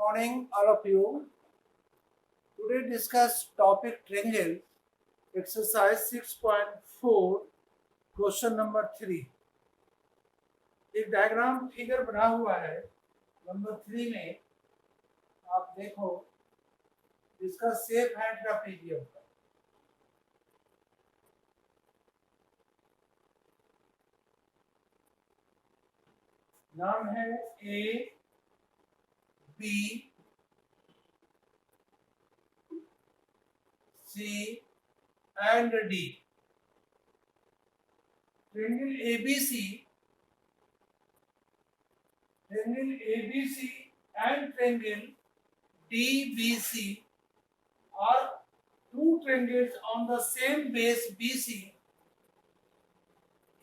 morning, all of you. Today discuss topic triangle, exercise 6.4, question number 3. एक diagram figure बना हुआ है number 3 में. आप देखो, इसका सेफ हैंड का पीजिए होगा. नाम है A B C and D. Triangle ABC and triangle DBC are two triangles on the same base BC.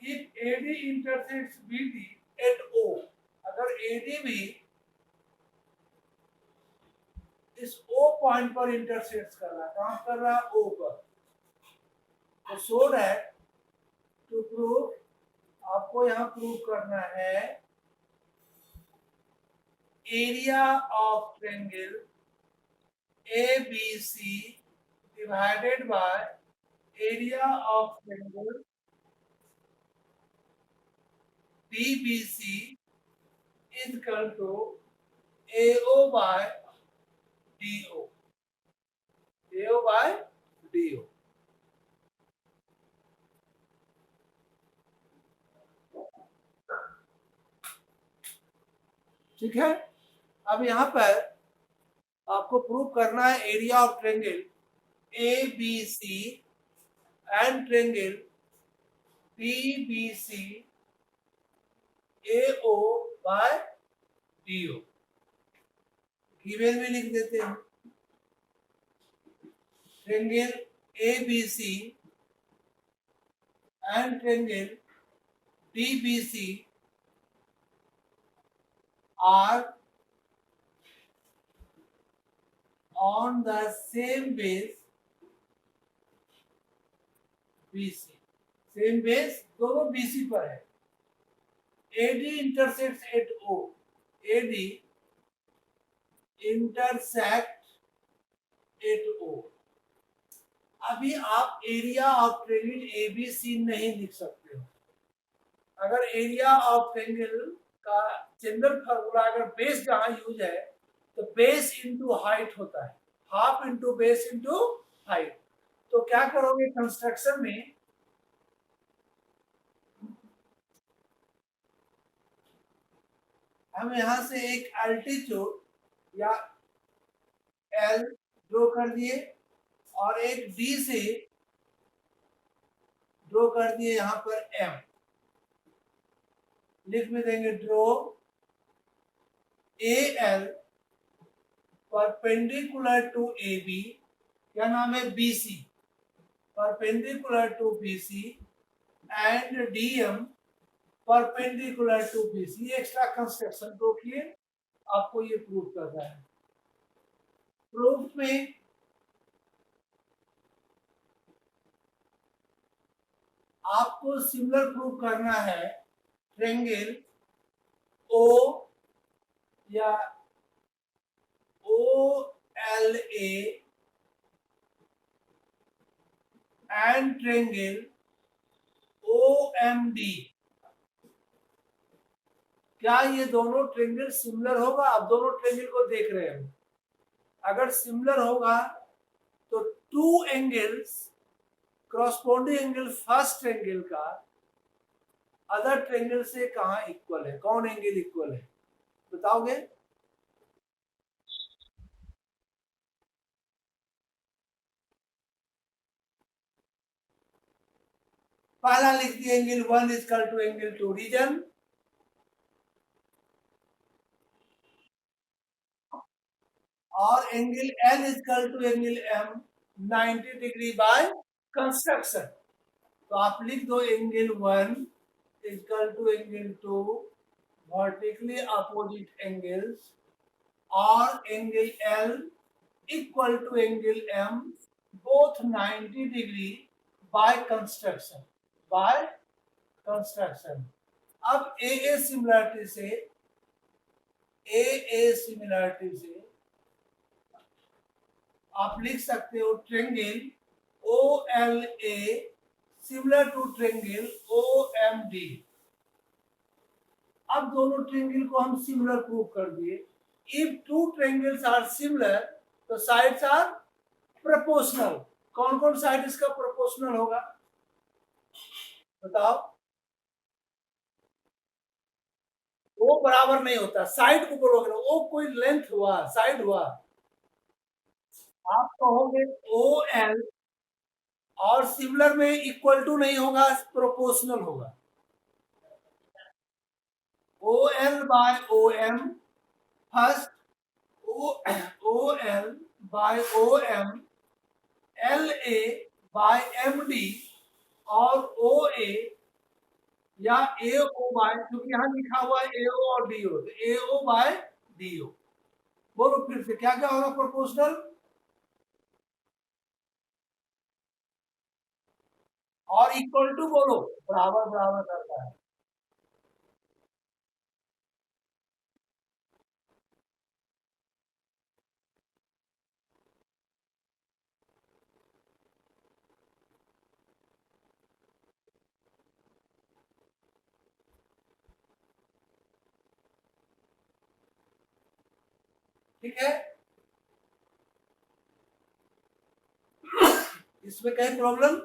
If AD intersects BD at O, अगर AD भी इस O पॉइंट पर इंटरसेक्ट कर रहा है, कहाँ कर रहा है? O पर. तो सो दैट टू प्रूव, आपको यहाँ प्रूव करना है area of triangle ABC divided by area of triangle DBC is equal to AO by DO. AO by DO. ठीक है. अब यहाँ पर आपको प्रूव करना है area of triangle ABC and triangle DBC AO by DO. Given में लिख देते हैं. Triangle ABC and triangle DBC are on the same base BC. Same base दोनों BC पर है. AD intersects at O. AD intersect at O. अभी आप area of triangle ABC नहीं लिख सकते हो. अगर एरिया ऑफ ट्रायंगल का जनरल फार्मूला अगर बेस जहां यूज है तो बेस इंटू हाइट होता है. Half into base into height. तो क्या करोगे कंस्ट्रक्शन में, हम यहां से एक अल्टीट्यूड या L ड्रॉ कर दिए और एक D से ड्रॉ कर दिए यहां पर M. लिख में देंगे draw AL perpendicular to AB. क्या नाम है? BC. Perpendicular to BC and DM perpendicular to BC. ये एक्स्ट्रा कंस्ट्रक्शन प्रूव किए. आपको ये प्रूव करना है. प्रूफ में आपको सिमिलर प्रूव करना है ट्रायंगल O या OLA एंड ट्रायंगल OMD. क्या ये दोनों ट्रायंगल सिमिलर होगा? आप दोनों ट्रायंगल को देख रहे हैं. अगर सिमिलर होगा तो two angles corresponding angle first triangle का अदर ट्रायंगल से कहां इक्वल है? कौन एंगल इक्वल है बताओगे? पहला लिख दिए angle 1 is equal to angle 2 reason, और angle L is equal to angle M 90 degree by construction. तो आप लिख दो angle 1 is equal to angle 2 vertically opposite angles, or angle L equal to angle M both 90 degree by construction. अब AA similarity से आप लिख सकते हो triangle O L A similar to triangle O M D. अब दोनों triangle को हम सिमिलर प्रूव कर दिए। If two triangles are similar तो साइड्स आर प्रोपोर्शनल। कौन कौन साइड इसका प्रोपोर्शनल होगा बताओ। वो बराबर नहीं होता, साइड को बोलोगे ना, वो कोई लेंथ हुआ, साइड हुआ। आप कहोगे ओ एल और सिमिलर में इक्वल टू नहीं होगा, प्रोपोर्शनल होगा। O L by O M first, O L by O M, L A by M D और ओ ए या ए ओ बाय, क्योंकि यहाँ लिखा हुआ है ए ओ और डी ओ, तो ए ओ बाय डी ओ। बोलो फिर से क्या क्या होगा प्रोपोर्शनल और इक्वल टू बोलो, बराबर बराबर करता है। ठीक है, इसमें कहीं प्रॉब्लम,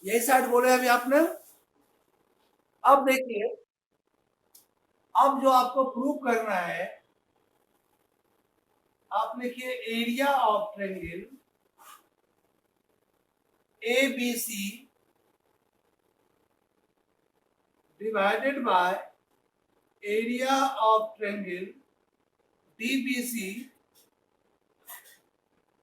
यही साइड बोले अभी आपने। अब देखिए, अब जो आपको प्रूव करना है, आप लिखिए area of triangle A B C divided by area of triangle D B C.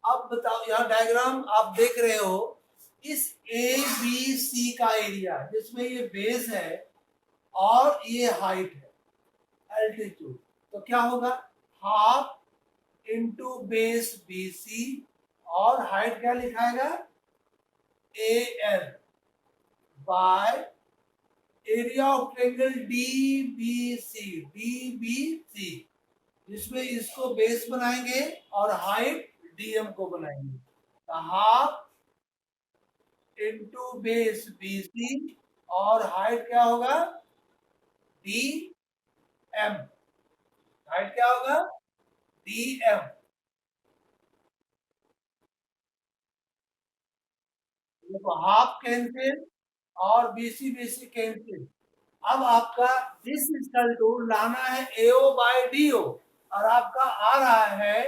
अब बताओ, यहाँ डायग्राम आप देख रहे हो, इस ए बी सी का एरिया जिसमें ये बेस है और ये हाइट है, एल्टीट्यूड, तो क्या होगा, half into base B C और हाइट क्या लिखाएगा A L by area of triangle D B C, जिसमें इसको बेस बनाएंगे और हाइट डीएम को बनाएंगे, तो half into base B C और हाइट क्या होगा डी एम, हाइट क्या होगा डी एम। देखो हाफ कैंसिल और बीसी कैंसिल। अब आपका दिस इक्वल टू लाना है एओ बाय डीओ, और आपका आ रहा है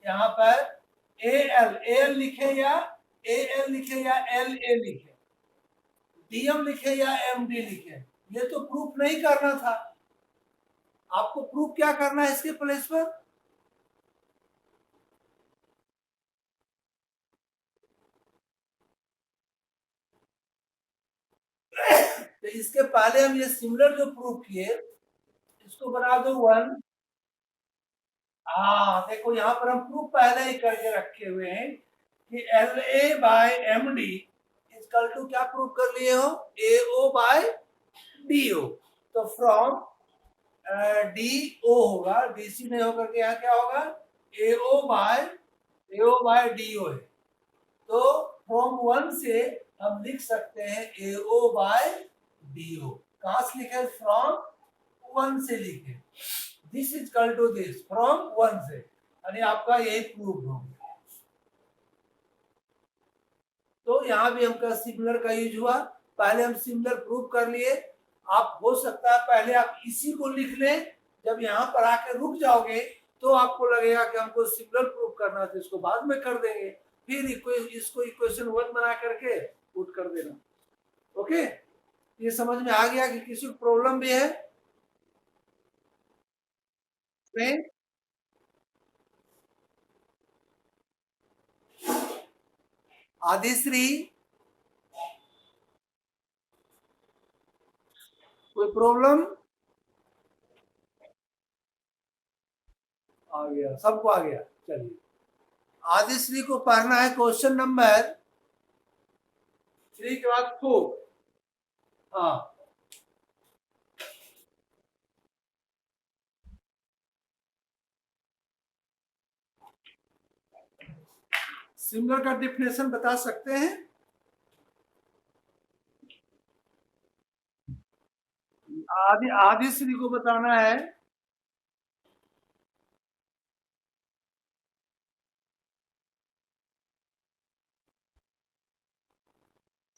यहाँ पर ए एल लिखे या ए एल लिखे या एल ए लिखे, डीएम लिखे या एम डी लिखे, ये तो प्रूफ नहीं करना था। आपको प्रूफ क्या करना है इसके प्लेस पर, तो इसके पहले हम ये सिमिलर जो प्रूफ किए इसको बना दो वन। हाँ देखो, यहाँ पर हम प्रूफ पहले ही करके रखे हुए हैं कि L A by M D equal to क्या प्रूफ कर लिए हो, ए ओ बाय डी ओ। तो फ्रॉम डी ओ होगा, डी सी नहीं होकर के यहाँ क्या होगा ए ओ बाय डी ओ है। तो फ्रॉम वन से हम लिख सकते हैं ए ओ बाय डी ओ। कहाँ से लिखे, फ्रॉम वन से लिखे, this is equal to this from one से, यानी आपका यही प्रूफ होगा। तो यहाँ भी हमका सिमिलर का यूज हुआ, पहले हम सिमिलर प्रूफ कर लिए। आप हो सकता है पहले आप इसी को लिख लें, जब यहाँ पर आके रुक जाओगे तो आपको लगेगा कि हमको सिमिलर प्रूफ करना था, इसको बाद में कर देंगे, फिर इसको इक्वेशन वन बना करके पुट कर देना। ओके, ये समझ में आ गया कि किसी को प्रॉब्लम भी है में? आदिश्री कोई प्रॉब्लम? आ गया, सबको आ गया, चलिए। आदिश्री को पढ़ना है क्वेश्चन नंबर 3 के बाद 4। हाँ, सिमिलर का डिफिनेशन बता सकते हैं? आदि आदि श्री को बताना है।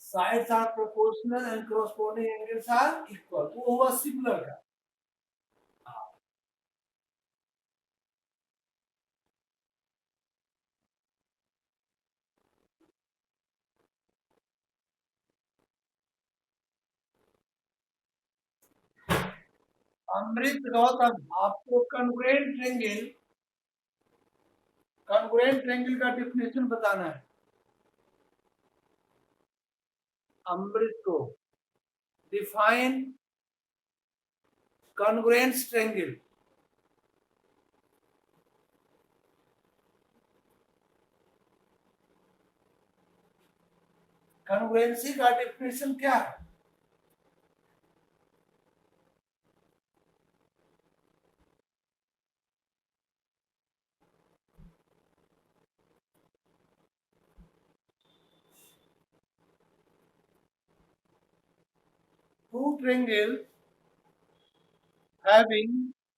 Sides are proportional and corresponding angles are equal, वो हुआ सिमिलर का। अमृत गौतम, आपको कॉन्ग्रुएंट ट्रायंगल का डिफिनेशन बताना है। अमृत को डिफाइन कॉन्ग्रुएंट ट्रायंगल। कॉन्ग्रुएंसी का डिफिनेशन क्या है? Two triangles having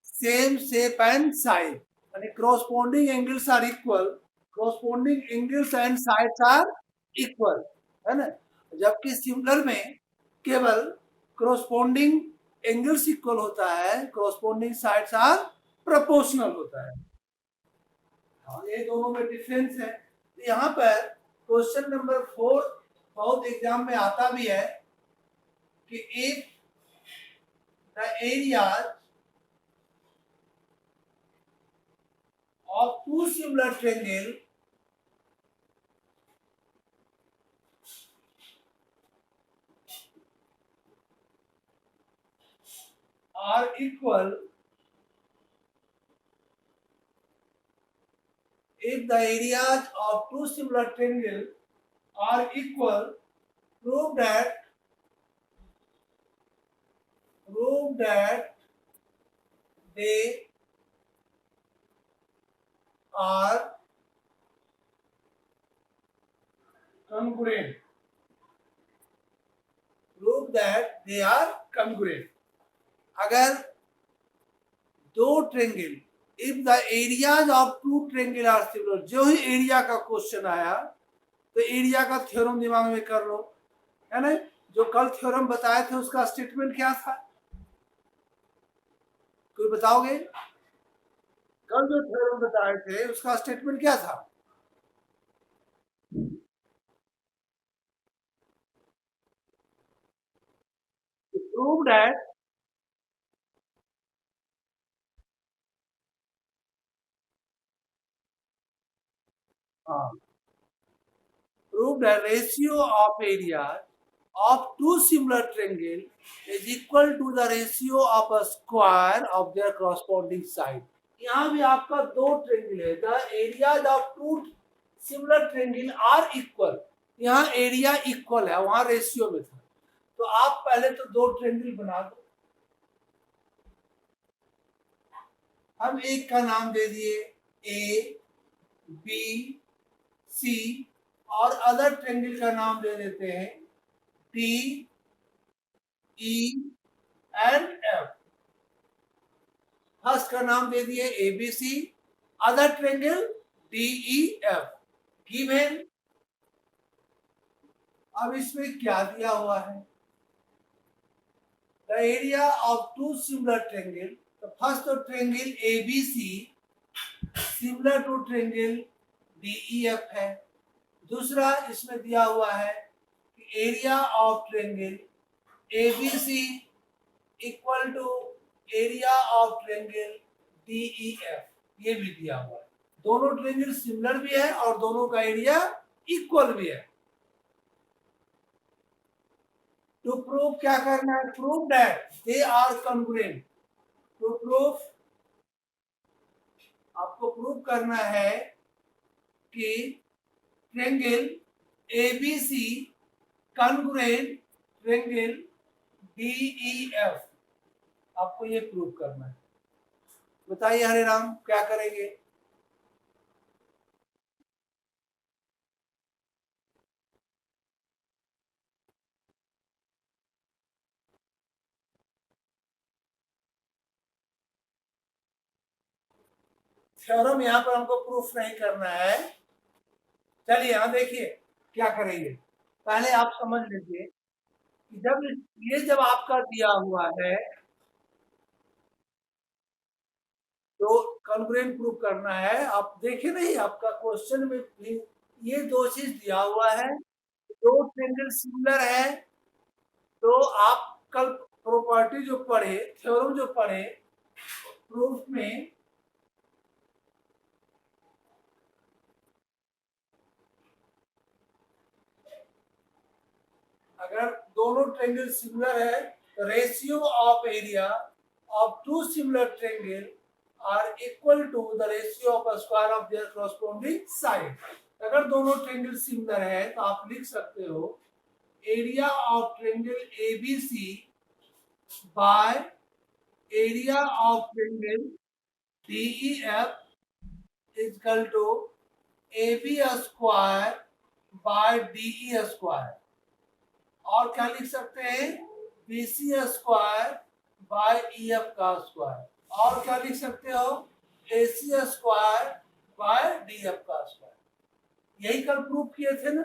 same shape and side, and corresponding angles are equal. corresponding angles and sides are equal, है ना? जबकि सिमिलर में केवल corresponding angles equal होता है, corresponding sides are proportional होता है। हाँ, ये दोनों में डिफरेंस है। तो यहाँ पर क्वेश्चन नंबर 4 बहुत एग्जाम में आता भी है कि if the areas of two similar triangles are equal, if the areas of two similar triangles are equal, prove that they are congruent. Prove that they are congruent. अगर दो triangle, if the areas of two triangle are similar, जो ही area का question आया तो area का theorem दिमाग में कर लो, है ना? जो कल थ्योरम बताए थे उसका स्टेटमेंट क्या था? कोई बताओगे? कल जो थ्योरम बताए थे उसका स्टेटमेंट क्या था? Prove that prove that ratio of area of two similar triangles is equal to the ratio of a square of their corresponding side. यहाँ भी आपका दो ट्रेंगल है, the areas of two similar triangle are equal. यहाँ area equal है, वहां ratio में था। तो आप पहले तो दो ट्रेंगल बना दो। हम एक का नाम दे दिए ए बी सी, और अदर ट्रेंगल का नाम दे देते हैं T E and F. First का नाम दे दिए ABC, other triangle D E F. Given, अब इसमें क्या दिया हुआ है? The area of two similar triangle, तो first triangle ABC similar to triangle DEF है। दूसरा इसमें दिया हुआ है कि area of triangle ABC equal to area of triangle DEF, ये भी दिया हुआ है। दोनों ट्रेंगल सिमिलर भी है और दोनों का एरिया इक्वल भी है। टू प्रूव क्या करना है? Prove that they are congruent. To prove, आपको प्रूव करना है कि triangle ABC congruent triangle DEF, आपको ये प्रूव करना है। बताइए हरे राम, क्या करेंगे? थ्योरम यहाँ पर हमको प्रूफ नहीं करना है। चलिए यहाँ देखिए क्या करेंगे। पहले आप समझ लीजिए कि जब ये जब आपका दिया हुआ है तो कॉन्ग्रुएंट प्रूफ करना है। आप देखे नहीं आपका क्वेश्चन में भी ये दो चीज दिया हुआ है, दो ट्रायंगल सिमिलर है। तो आप कल प्रॉपर्टी जो पढ़े, थ्योरम जो पढ़े प्रूफ में, अगर दोनों ट्रायंगल सिमिलर है तो ratio of area of two similar triangle are equal to the ratio of square of their corresponding side. अगर दोनों ट्रायंगल सिमिलर है तो आप लिख सकते हो area of triangle ABC by area of triangle DEF is equal to AB square by DE square. और क्या लिख सकते हैं, BC स्क्वायर बाय EF का स्क्वायर। और क्या लिख सकते हो, AC स्क्वायर बाय DF का स्क्वायर। यही कल प्रूफ किए थे ना,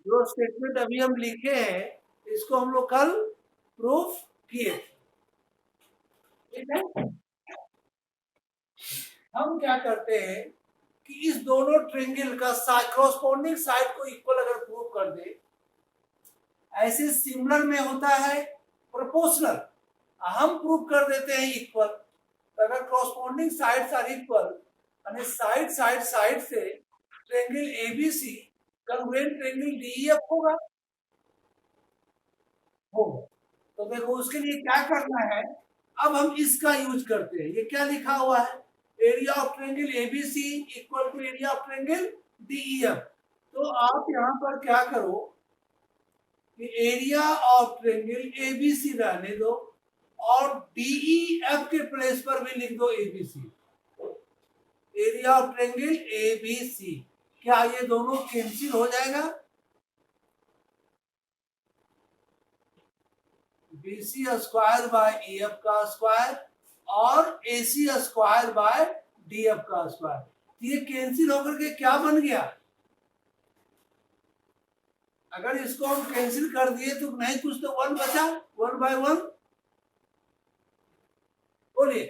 जो स्टेटमेंट अभी हम लिखे हैं इसको हम लोग कल प्रूफ किए थे। ठीक है, हम क्या करते हैं कि इस दोनों ट्रायंगल का कॉरस्पॉन्डिंग साइड को इक्वल अगर प्रूव कर दे, ऐसे सिमिलर में होता है प्रोपोर्शनल, हम प्रूव कर देते हैं इक्वल। अगर कॉरस्पॉन्डिंग साइड्स आर इक्वल यानी साइड साइड साइड से triangle ABC congruent triangle DEF होगा। तो देखो उसके लिए क्या करना है, अब हम इसका यूज करते हैं। ये क्या लिखा हुआ है, area of triangle ABC equal to area of triangle DEF. तो आप यहाँ पर क्या करो कि एरिया ऑफ ट्रायंगल एबीसी रहने दो और डीईएफ के प्लेस पर भी लिख दो ABC. Area of triangle ABC, क्या ये दोनों कैंसिल हो जाएगा, BC स्क्वायर बाय EF का स्क्वायर और AC स्क्वायर बाय DF का स्क्वायर। ये कैंसिल होकर के क्या बन गया, अगर इसको हम कैंसिल कर दिए तो नहीं कुछ तो 1 बचा, 1 बाय 1। बोलिए,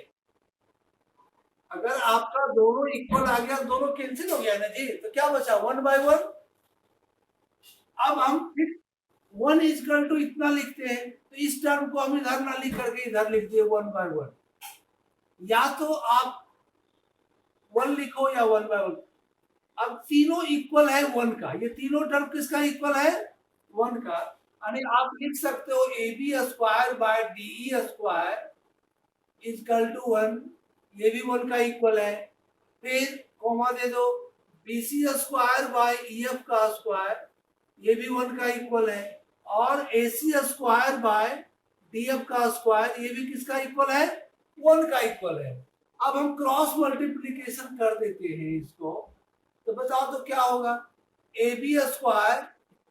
अगर आपका दोनों इक्वल आ गया, दोनों कैंसिल हो गया ना जी, तो क्या बचा 1 बाय 1। अब हम फिर 1 इक्वल टू इतना लिखते हैं, तो इस टर्म को हम इधर ना लिख करके इधर लिख दिए 1 बाय 1। या तो आप 1 लिखो या 1 बाय 1। अब तीनों इक्वल है 1 का, ये तीनों टर्म किसका इक्वल है, 1 का। यानी आप लिख सकते हो AB square by DE square equal to 1, ये भी 1 का इक्वल है। फिर कोमा दे दो BC स्क्वायर बाय EF का स्क्वायर, ये भी 1 का इक्वल है। और AC स्क्वायर बाय DF का स्क्वायर, ये भी किसका इक्वल है, 1 का इक्वल है। अब हम क्रॉस मल्टीप्लीकेशन कर देते हैं इसको, तो बताओ तो क्या होगा, AB square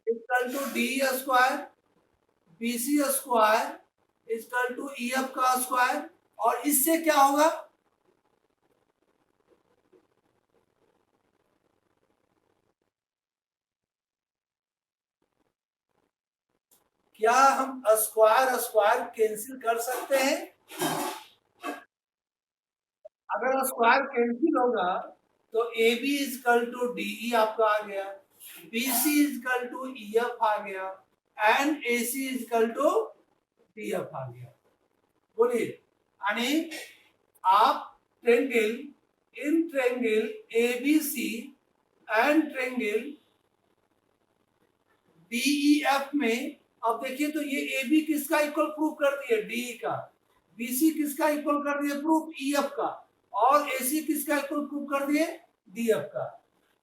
equal to DE square, BC square equal to EF का स्क्वायर। और इससे क्या होगा, क्या हम स्क्वायर स्क्वायर कैंसिल कर सकते हैं, अगर स्क्वायर कैंसिल होगा तो AB इक्वल टू DE आपका आ गया, BC इक्वल टू EF आ गया and AC equal to DF आ गया। बोलिए, यानी आप triangle in triangle ABC and triangle DEF में, अब देखिए तो ये AB किसका इक्वल प्रूफ कर दिए, DE का। BC किसका इक्वल कर दिए प्रूफ, EF का। और AC किसका इक्वल प्रूफ कर दिए, DF का।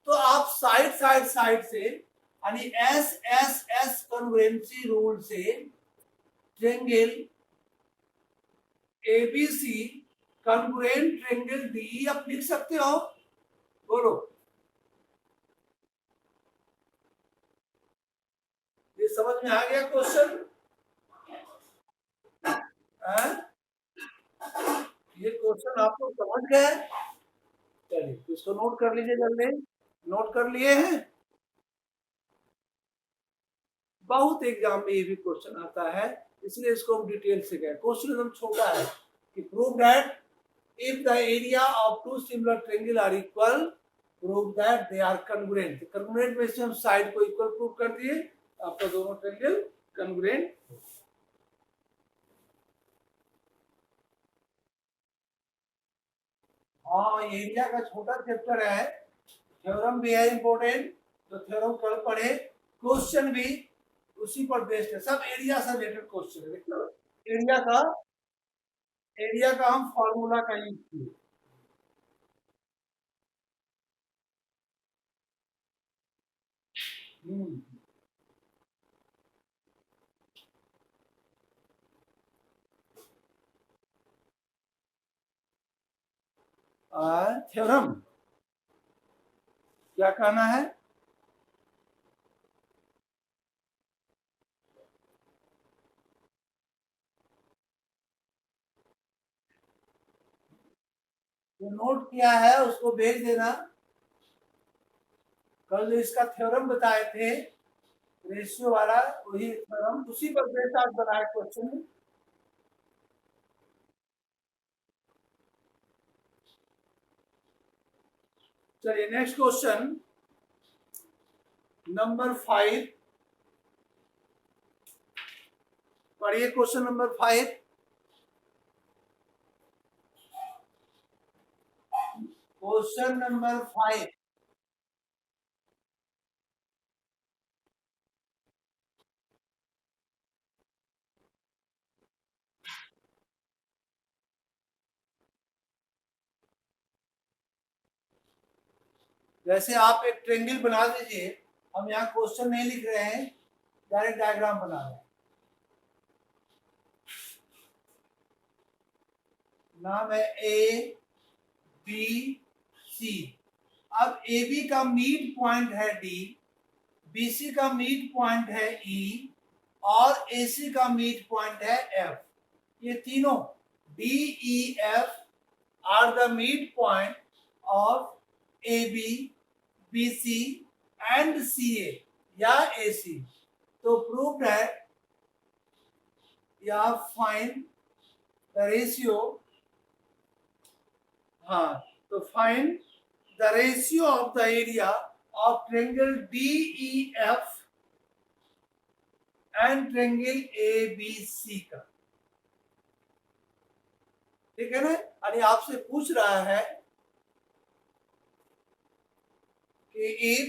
तो आप साइड साइड साइड से यानी SSS कन्वेंसी रूल से triangle ABC congruent triangle DEF लिख सकते हो। बोलो, ये समझ में आ गया क्वेश्चन, ये क्वेश्चन आप लोग समझ गए? चलिए इसको नोट कर लीजिए जल्दी। नोट कर लिए हैं? बहुत एग्जाम में ये भी क्वेश्चन आता है, इसलिए इसको हम डिटेल से गए। क्वेश्चन एकदम छोटा है कि prove that if the area of two similar triangle are equal, prove that they are congruent. Congruent में से हम साइड को इक्वल प्रूव कर दिए, आपका दोनों ट्रायंगल कन्ग्रुएंट। हाँ, एरिया का छोटा चैप्टर है, थ्योरम भी है इंपॉर्टेंट, तो थ्योरम कल पढ़े, क्वेश्चन भी उसी पर बेस्ड है, सब एरिया से रिलेटेड क्वेश्चन है। देखो एरिया का हम फॉर्मूला का यूज किए। थ्योरम क्या कहना है? जो नोट किया है उसको भेज देना। कल जो इसका थ्योरम बताए थे रेशियो वाला, वही थ्योरम उसी पर बेस आज बनाए क्वेश्चन। चलिए नेक्स्ट क्वेश्चन नंबर 5 पढ़िए। Question number 5, question number 5। जैसे आप एक ट्रेंगल बना दीजिए, हम यहाँ क्वेश्चन नहीं लिख रहे हैं, डायरेक्ट डायग्राम बना रहे हैं। नाम है ए बी सी। अब ए बी का मीड पॉइंट है डी, बी सी का मीड पॉइंट है ई, और ए सी का मीड पॉइंट है एफ। ये तीनों D E F are the mid point of A B, B C and C A या ए सी। तो प्रूव है या फाइंड द रेशियो। हाँ, तो find the ratio of the area of triangle DEF and triangle ABC का। ठीक है ना? अरे आपसे पूछ रहा है कि if,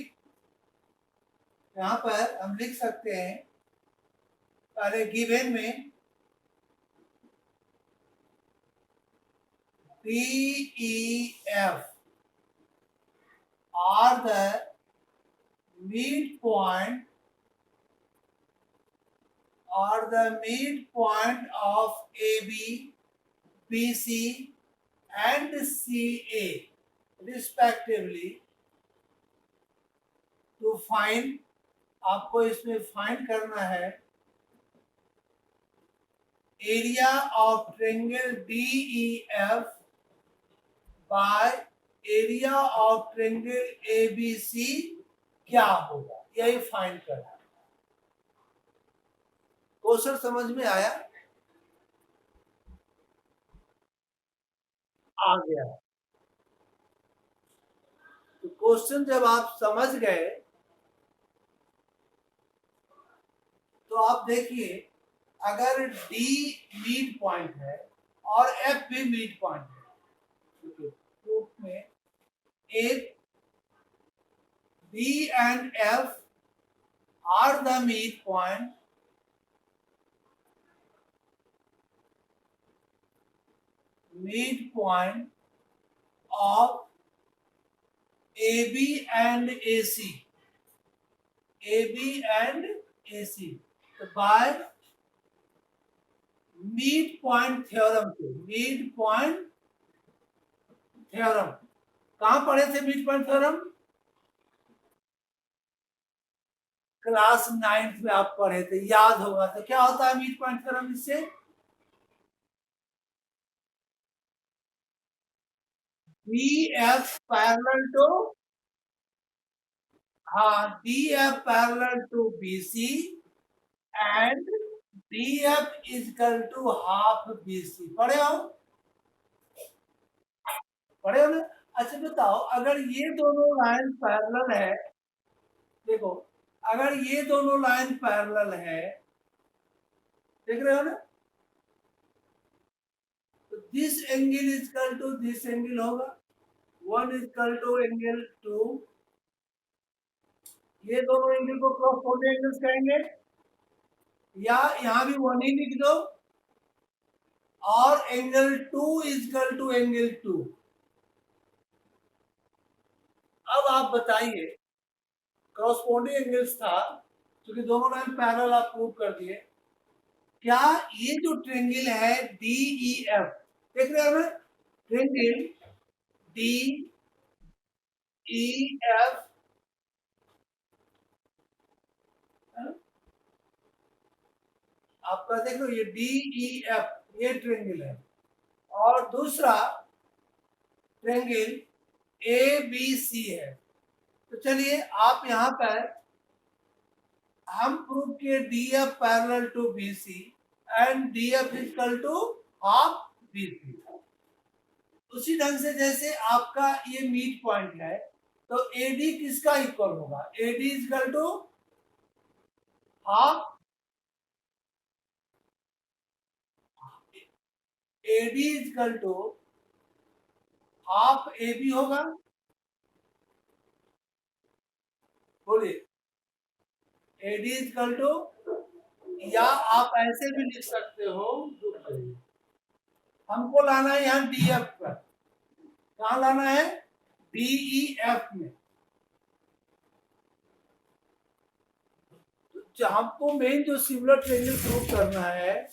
यहां पर हम लिख सकते हैं पहले गिवन में DEF are the midpoint of AB, BC and CA respectively। to find, आपको इसमें फाइंड करना है area of triangle DEF bye area of triangle ABC क्या होगा, यही फाइंड करना। क्वेश्चन समझ में आया? आ गया। तो क्वेश्चन जब आप समझ गए तो आप देखिए, अगर D मीड पॉइंट है और F भी मीड पॉइंट है, प्रूफ में if D and F are the midpoint of AB and AC, AB and AC, तो बाय मीड पॉइंट थ्योरम से, मीड पॉइंट थ्योरम कहां पढ़े थे? Mead point theorem class 9th में आप पढ़े थे, याद होगा। तो क्या होता है मीड पॉइंट थ्योरम? इससे DF पैरेलल टू, हाँ, DF parallel to BC and DF is equal to half BC। पढ़े हो? पढ़े हो ना? अच्छा बताओ, अगर ये दोनों लाइन पैरेलल है, देखो, अगर ये दोनों लाइन पैरेलल है, देख रहे हो ना, तो this angle is equal to this angle होगा, 1 इज इक्वल टू एंगल 2। ये दोनों एंगल को क्रॉस एंगल्स कहेंगे, या यहां भी 1 ही लिख दो, और angle 2 is equal to angle 2। अब आप बताइए, क्रॉसपोंडिंग एंगल्स था, क्योंकि दोनों लाइन पैरेलल आप प्रूव कर दिए, क्या ये जो ट्रेंगल है DEF, देख रहे हो ना, ट्रेंगल DEF, आपका देख लो, ये DEF ये ट्रेंगल है, और दूसरा ट्रेंगल ABC है। तो चलिए आप यहां पर हम प्रूव किए DF parallel to BC and DF is equal to half BC। उसी ढंग से जैसे आपका ये मीट पॉइंट है, तो AD किसका इक्वल होगा? AD is equal to half, AD is equal to half AB होगा। बोलिए, AD इज इक्वल टू, या आप ऐसे भी लिख सकते हो, हमको लाना है यहाँ DF पर, कहाँ लाना है? DEF में। तो हमको मेन जो सिमिलर ट्रेंगल प्रूव करना है,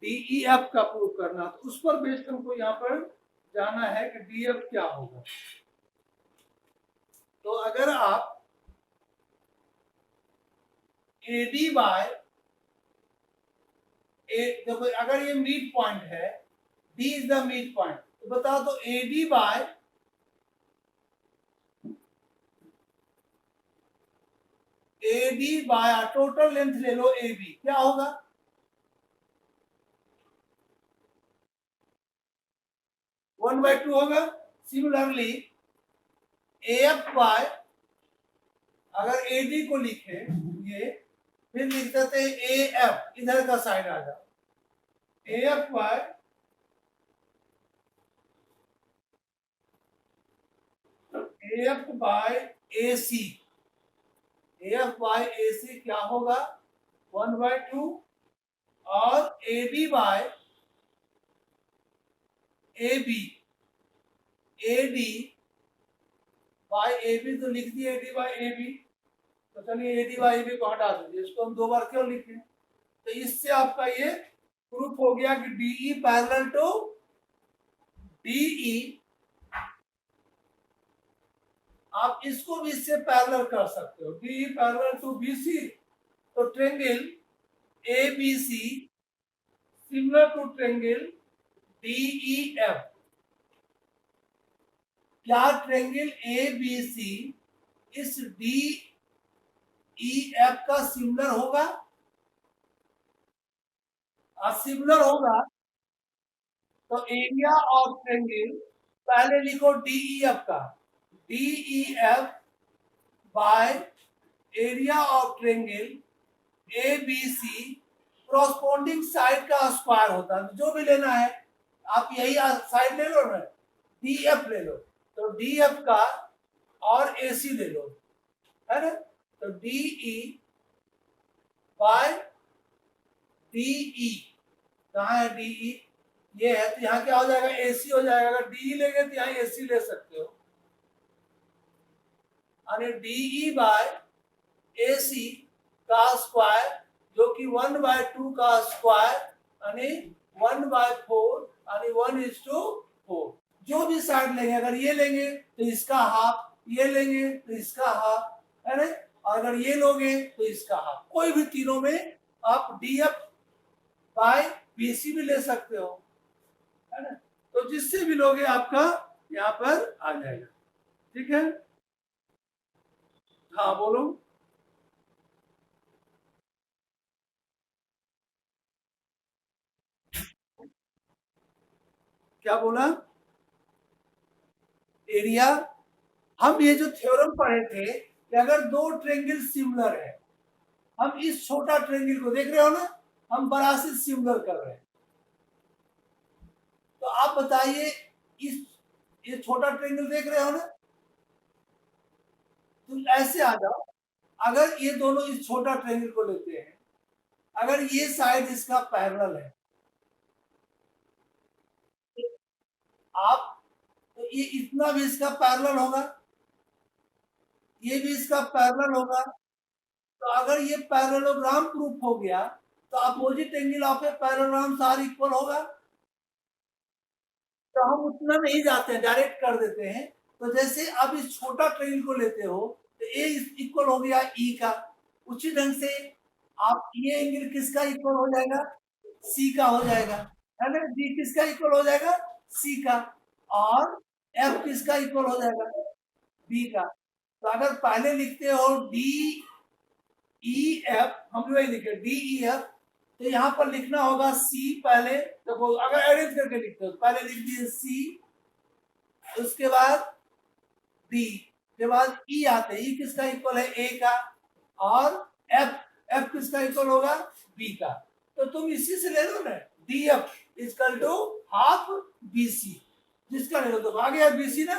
DEF का प्रूव करना, तो उस पर बेस्ड हमको यहाँ पर जाना है कि DF क्या होगा। तो अगर आप AD बाय, देखो अगर ये मिड पॉइंट है, D is the mid point, तो बताओ, तो AD बाय टोटल लेंथ ले लो AB, क्या होगा? वन बाय टू होगा। सिमिलरली AF बाय, अगर AD को लिखे ये, फिर लिख देते हैं AF, इधर का साइड आ जाओ, AF by AC, AF by AC क्या होगा? 1/2, और AB by AB, AD by AB तो लिख दिए, AD बाय AB, तो चलिए AD बाय AB को हटा दीजिए, इसको हम 2 बार क्यों लिखें? तो इससे आपका ये प्रूफ हो गया कि DE पैरेलल टू DE, आप इसको भी इससे पैरेलल कर सकते हो, DE पैरेलल टू BC, तो triangle ABC similar to triangle DEF। क्या ट्रेंगल ABC इस DEF का सिमिलर होगा? सिमिलर होगा, तो एरिया ऑफ ट्रेंगल, पहले लिखो DEF का, DEF bye area of triangle ABC corresponding side का स्क्वायर होता है, जो भी लेना है आप यही साइड ले लो ना, DF ले लो, तो DF का और AC ले लो, है ना, तो DE बाय DE, कहाँ है DE? ये है, तो यहाँ क्या हो जाएगा? AC हो जाएगा। अगर DE लेंगे तो यहाँ AC ले सकते हो, यानी DE बाय AC का स्क्वायर, जो कि 1/2 का स्क्वायर, यानी 1/4, यानी 1:4। जो भी साइड लेंगे, अगर ये लेंगे तो इसका हाफ, ये लेंगे तो इसका हाफ, है ना, और अगर ये लोगे तो इसका हाफ, कोई भी तीनों में आप DF बाय BC भी ले सकते हो, है ना, तो जिससे भी लोगे आपका यहाँ पर आ जाएगा। ठीक है, हाँ बोलो। क्या बोला? एरिया। हम ये जो थ्योरम पढ़े थे कि अगर दो ट्रेंगल सिमिलर है, हम इस छोटा ट्रेंगल को देख रहे हो ना, हम बड़ा से सिमिलर कर रहे हैं। तो आप बताइए, इस ये छोटा ट्रेंगल देख रहे हो ना, तुम ऐसे आ जाओ। अगर ये दोनों इस छोटा ट्रेंगल को लेते हैं, अगर ये साइड इसका पैरेलल है, आप तो ये इतना भी इसका पैरेलल होगा, ये भी इसका पैरेलल होगा। तो अगर ये पैरेललोग्राम प्रूफ हो गया, तो opposite angle of a parallelogram are equal होगा। तो हम उतना नहीं जाते हैं, डायरेक्ट कर देते हैं। तो जैसे अब इस छोटा ट्रेंगल को लेते हो, तो ए इक्वल हो गया ई का। उसी ढंग से आप ये एंगल किसका इक्वल हो जाएगा? सी का हो जाएगा, है ना। डी किसका इक्वल हो जाएगा? सी का। और एफ किसका इक्वल हो जाएगा? बी का। तो अगर पहले लिखते हो डी ई एफ, हम वही लिखे डी ई एफ, तो यहां पर लिखना होगा सी पहले। देखो अगर अरेंज करके लिखते हो, पहले लिख दिए सी, उसके बाद डी, के बाद ई आते हैं। ई किसका इक्वल है? ए का। और एफ, एफ किसका इक्वल होगा? बी का। तो तुम इसी से ले लो ना, D F equal to half B C, जिसका ले लो तो आ गया बी सी ना।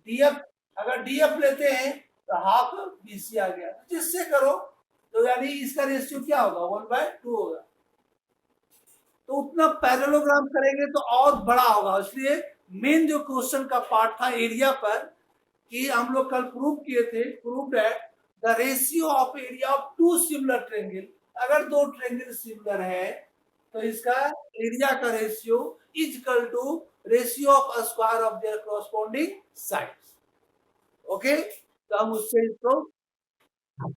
डी एफ, अगर डी एफ लेते हैं तो हाफ बी सी आ गया। जिससे करो तो यानी इसका रेशियो क्या होगा? 1/2 होगा। तो उतना पैरेललोग्राम करेंगे तो और बड़ा होगा। इसलिए मेन जो क्वेश्चन का पार्ट था एरिया पर, कि हम लोग कल प्रूव किए थे, prove that the ratio of area of two similar triangle, अगर दो ट्रेंगल सिमिलर है तो इसका एरिया का ratio is equal to ratio of square of their corresponding sides. Okay, तो हम उससे इसको